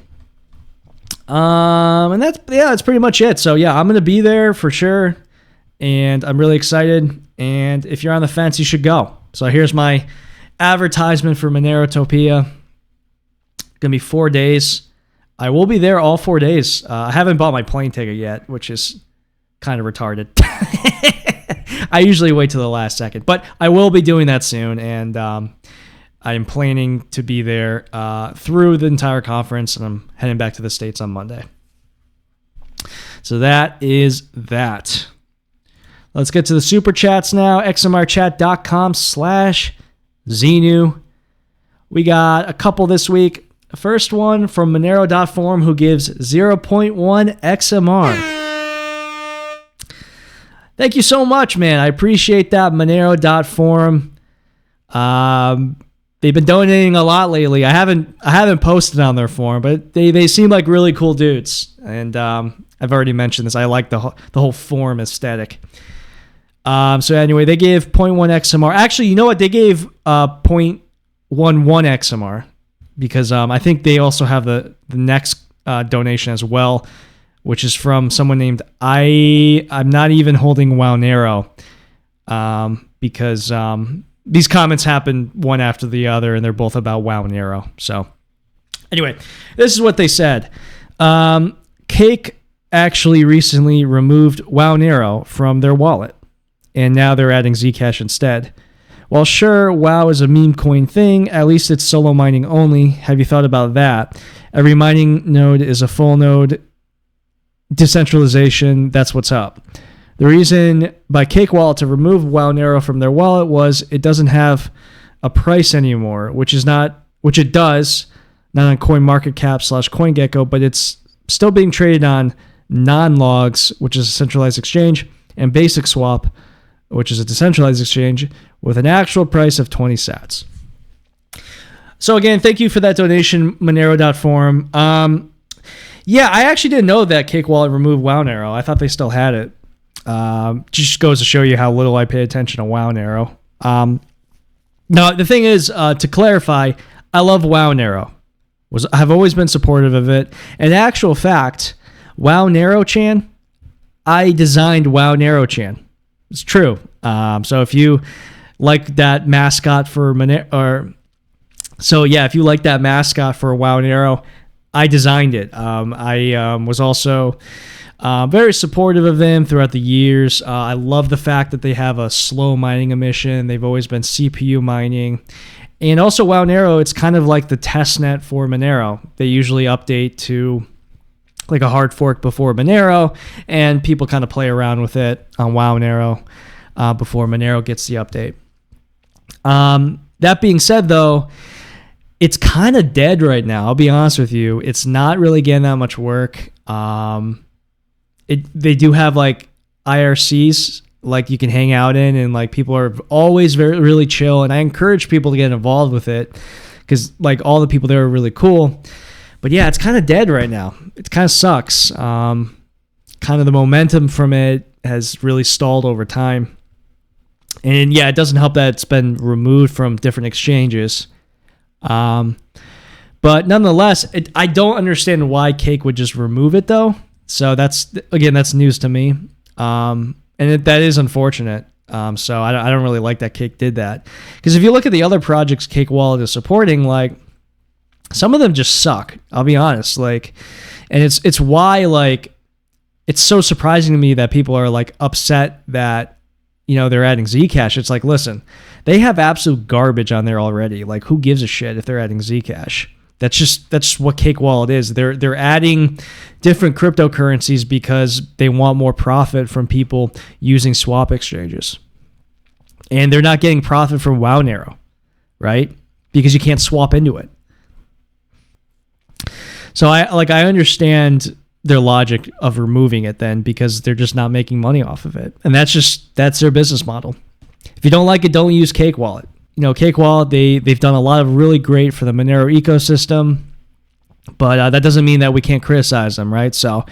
And that's pretty much it. So yeah, I'm going to be there for sure. And I'm really excited. And if you're on the fence, you should go. So here's my advertisement for Monerotopia. Going to be 4 days. I will be there all 4 days. I haven't bought my plane ticket yet, which is kind of retarded. I usually wait till the last second, but I will be doing that soon. And I'm planning to be there through the entire conference, and I'm heading back to the States on Monday. So that is that. Let's get to the super chats now. xmrchat.com/xenu. We got a couple this week. First one from Monero.forum, who gives 0.1 XMR. Thank you so much, man. I appreciate that, Monero.forum. They've been donating a lot lately. I haven't posted on their forum, but they seem like really cool dudes. And I've already mentioned this. I like the whole forum aesthetic. So anyway, they gave 0.1 XMR. Actually, you know what? They gave 0.11 XMR because I think they also have the next donation as well, which is from someone named I'm not even holding Wownero, because these comments happen one after the other, and they're both about Wownero. So anyway, this is what they said. Cake actually recently removed Wownero from their wallet, and now they're adding Zcash instead. While sure, WoW is a meme coin thing, at least it's solo mining only. Have you thought about that? Every mining node is a full node decentralization. That's what's up. The reason by Cakewallet to remove Wownero from their wallet was it doesn't have a price anymore, which it does, not on CoinMarketCap/CoinGecko, but it's still being traded on non-logs, which is a centralized exchange, and Basic Swap, which is a decentralized exchange, with an actual price of 20 sats. So again, thank you for that donation, Monero.forum. Yeah, I actually didn't know that Cakewallet removed Wownero. I thought they still had it. Just goes to show you how little I pay attention to Wownero. Now, the thing is, to clarify, I love Wownero. I've always been supportive of it. In actual fact, Wownero-chan, I designed Wownero-chan. It's true. So if you like that mascot for Monero, if you like that mascot for Wownero, I designed it. I was also very supportive of them throughout the years. I love the fact that they have a slow mining emission. They've always been CPU mining. And also Wownero, it's kind of like the testnet for Monero. They usually update to like a hard fork before Monero, and people kind of play around with it on Wownero before Monero gets the update. That being said, though, it's kind of dead right now. I'll be honest with you. It's not really getting that much work. They do have like IRCs like you can hang out in, and like people are always really chill, and I encourage people to get involved with it because like all the people there are really cool. But yeah, it's kind of dead right now. It kind of sucks. Kind of the momentum from it has really stalled over time. And yeah, it doesn't help that it's been removed from different exchanges. But nonetheless, I don't understand why Cake would just remove it though. So that's news to me. That is unfortunate. So I don't really like that Cake did that. Because if you look at the other projects Cakewallet is supporting, like some of them just suck. I'll be honest. Like, and it's why like it's so surprising to me that people are like upset that they're adding Zcash. It's like, listen, they have absolute garbage on there already. Like, who gives a shit if they're adding Zcash? That's what Cakewallet is. They're adding different cryptocurrencies because they want more profit from people using swap exchanges. And they're not getting profit from Wownero, right? Because you can't swap into it. So I understand their logic of removing it then, because they're just not making money off of it. And that's their business model. If you don't like it, don't use Cakewallet. Cakewallet, they've done a lot of really great for the Monero ecosystem, but that doesn't mean that we can't criticize them, right? So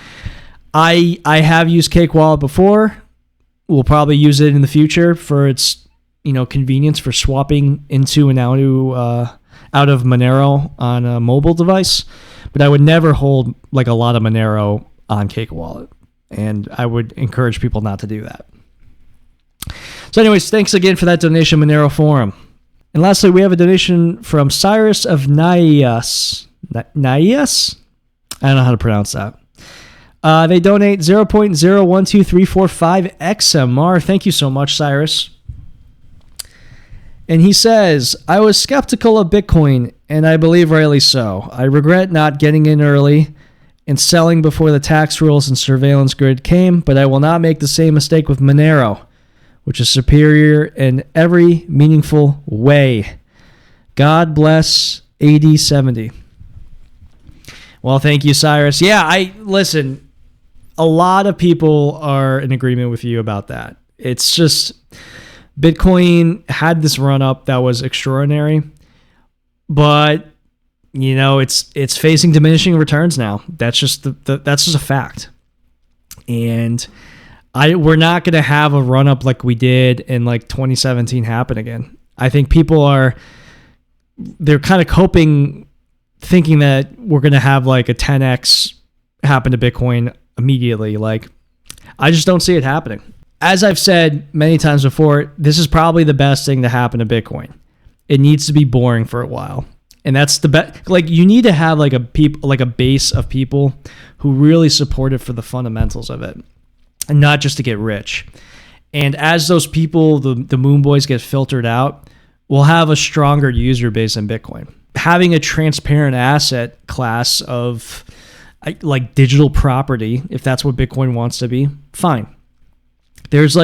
I have used Cakewallet before. We'll probably use it in the future for its convenience for swapping into and out of Monero on a mobile device. But I would never hold like a lot of Monero on Cakewallet, and I would encourage people not to do that. So anyways, thanks again for that donation, Monero Forum. And lastly, we have a donation from Cyrus of Nias. Nias? I don't know how to pronounce that. They donate 0.012345 XMR. Thank you so much, Cyrus. And he says, I was skeptical of Bitcoin, and I believe rightly so. I regret not getting in early and selling before the tax rules and surveillance grid came, but I will not make the same mistake with Monero, which is superior in every meaningful way. God bless AD 70. Well, thank you, Cyrus. Yeah, listen. A lot of people are in agreement with you about that. It's just Bitcoin had this run up that was extraordinary, but it's facing diminishing returns now. That's just that's just a fact. And we're not going to have a run up like we did in like 2017 happen again. I think they're kind of coping, thinking that we're going to have like a 10x happen to Bitcoin immediately. Like, I just don't see it happening. As I've said many times before, this is probably the best thing to happen to Bitcoin. It needs to be boring for a while. And that's the best. Like, you need to have like a base of people who really support it for the fundamentals of it and not just to get rich. And as those people, the Moonboys, get filtered out, we'll have a stronger user base in Bitcoin. Having a transparent asset class of like digital property, if that's what Bitcoin wants to be, fine. There's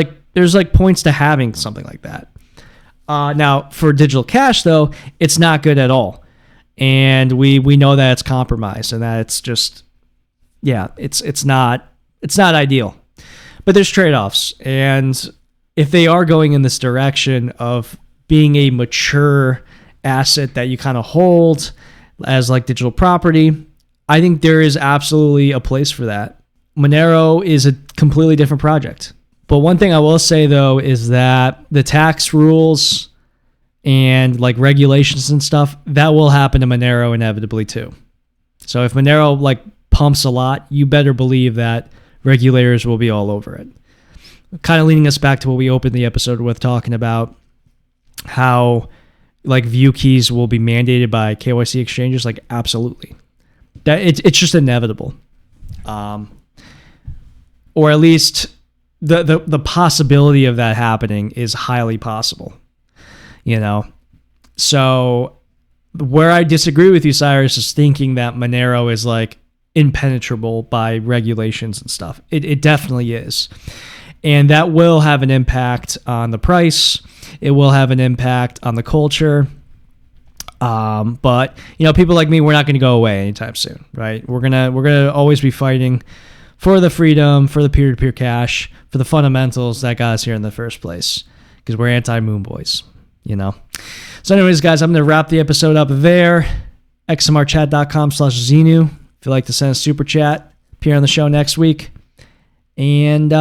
points to having something like that. Now, for digital cash, though, it's not good at all. And we know that it's compromised and that it's just, it's not ideal. But there's trade-offs. And if they are going in this direction of being a mature asset that you kind of hold as like digital property, I think there is absolutely a place for that. Monero is a completely different project. But one thing I will say, though, is that the tax rules and like regulations and stuff, that will happen to Monero inevitably too. So if Monero like pumps a lot, you better believe that regulators will be all over it. Kind of leading us back to what we opened the episode with, talking about how like view keys will be mandated by KYC exchanges. Like, absolutely. That it's just inevitable. Or at least the possibility of that happening is highly possible. So where I disagree with you, Cyrus, is thinking that Monero is like impenetrable by regulations and stuff. It definitely is. And that will have an impact on the price. It will have an impact on the culture. But people like me, we're not going to go away anytime soon, right? We're gonna always be fighting for the freedom, for the peer-to-peer cash, for the fundamentals that got us here in the first place, because we're Anti Moonboys, So anyways, guys, I'm going to wrap the episode up there. xmrchat.com/xenu. If you'd like to send a super chat, appear on the show next week. And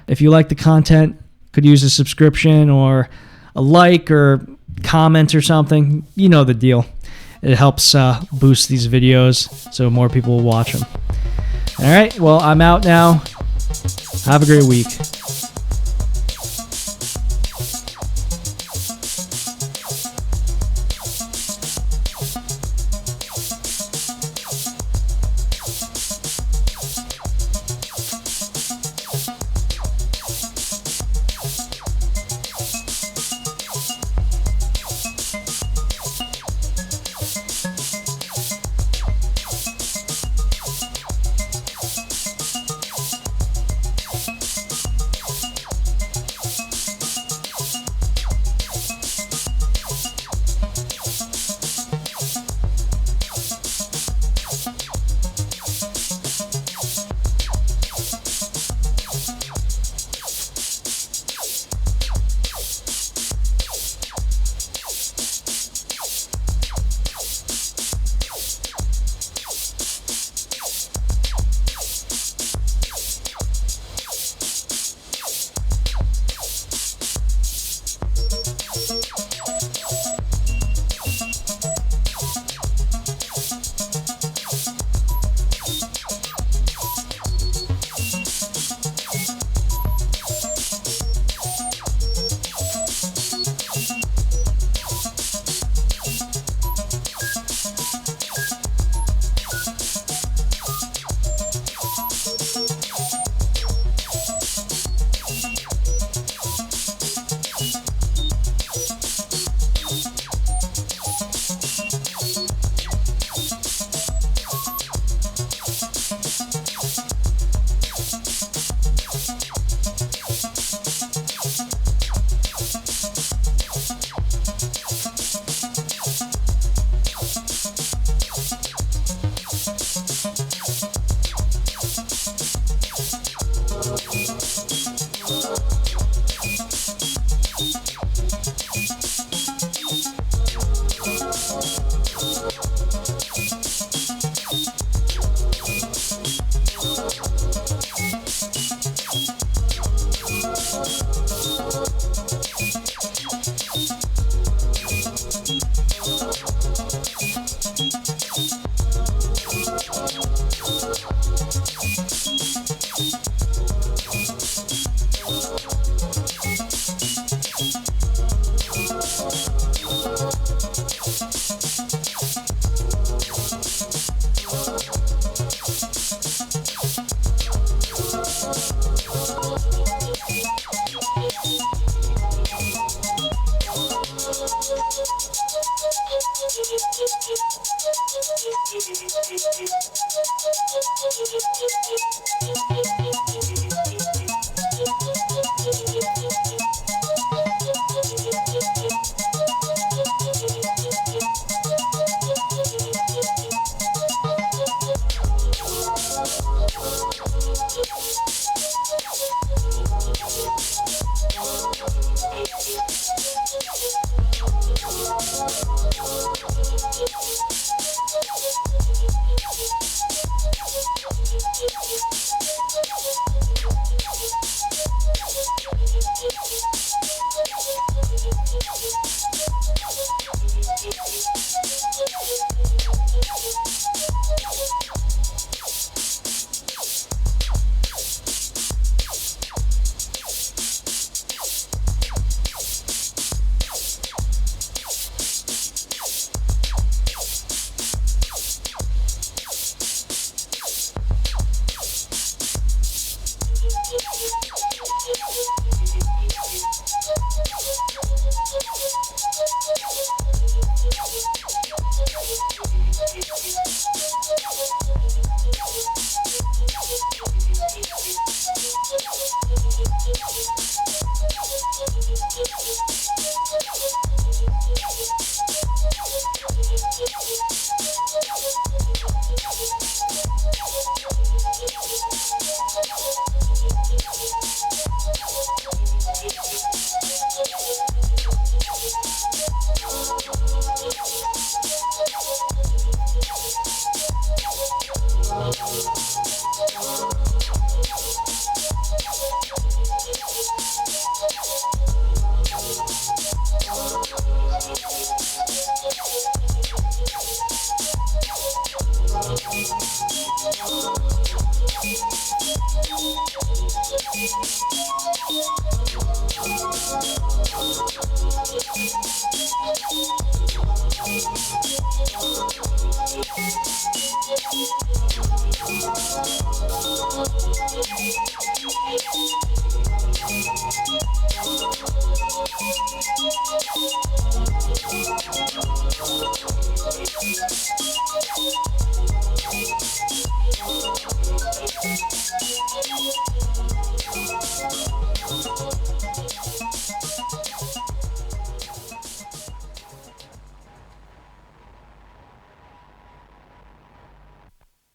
if you like the content, could use a subscription or a like or comment or something. You know the deal. It helps boost these videos so more people will watch them. All right, well, I'm out now. Have a great week.